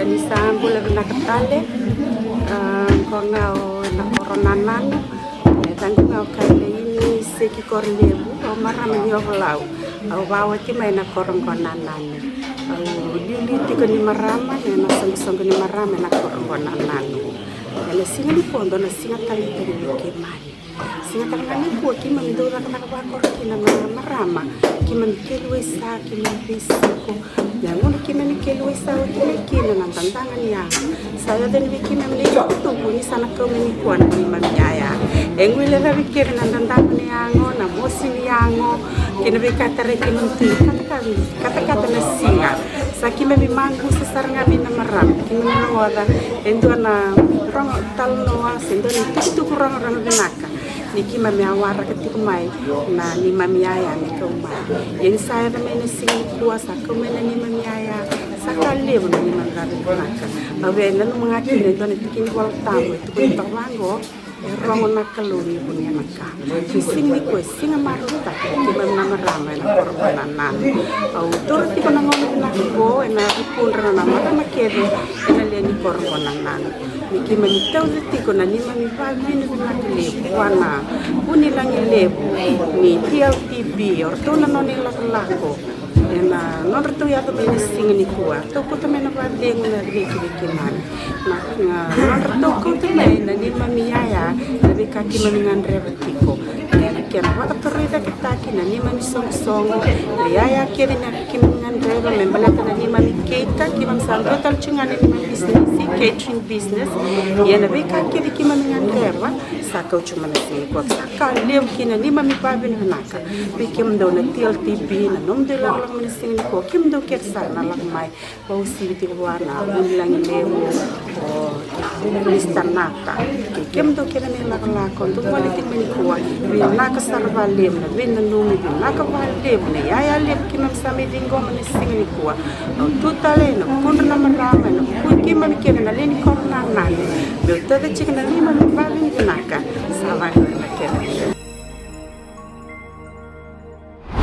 Tanisambu la nakatale ko ngao na koronanan tangu ngao kale ini seki korlebu o marama ni olau au bawa ki mai na korongonanan au dili tiko ni marama na sang ni marama na korongonanan ele singa ni pondo na singa tali tali ke mai singa tangani ko ki man do na ba korki na marama ki man kelwe sa ki man pisiko ya ngono ki man kelwe sa o ki na tantangan ya saya dan wiki man le to ni sana ko ni ko na ni man ya engwile ra wiki na tantangan ni ango na mosi ni ango kina be katare ki man tu kata na singa sa ki me mangu sa saranga ni na maram ki man wala endo na rong tal no wa sendo ni tu kurang rang binaka niki mami awara ketika mai na ni mami aya ni ko mai yen saya na mena singi kuasa ko mena ni mami aya sakale bo ni man rabi naka awe na no mga kine to ni tikin wal tamu to ko tawango rongo na kaloni po niya naka singi ko singa maruta ki mami na marama na korbanana au to ti ko na ngono na ko na ipundra na marama kede na le ni korbanana niki mami tau ti ko na ni mami pa ni na kile wana uni langi lebu ni TLTB or to na noni lako na non rito ya to bini singa ni kuwa to ko to mena ba de ngona riki man na non rito ko to na ni mami ya na be ka ki mami ngandre batiko na kera wa to rida kita ki na ni mami song ya keri na ki mami ngandre ba membala na ni mami keita ki mami sandro tal chunga ni mami business catering business ya na be ka keri ki mami ngandre ba saka chuma na si ko saka lew ki na ni mami ba bin naka be kim do na TLTB na nom de la sing ko kim do ket sa na lang mai ko si ti ko na ulang lewo o listanaka kim do ket ni la la ko do wali ti ni ko wi na ka sarva lem na wen na no mi na ka wal lem ne ya lem kim sa mi dingo man sing ni ko o tutale no kun na marama no kun kim man ket na len ko na na do to de chik na ni man ba vin naka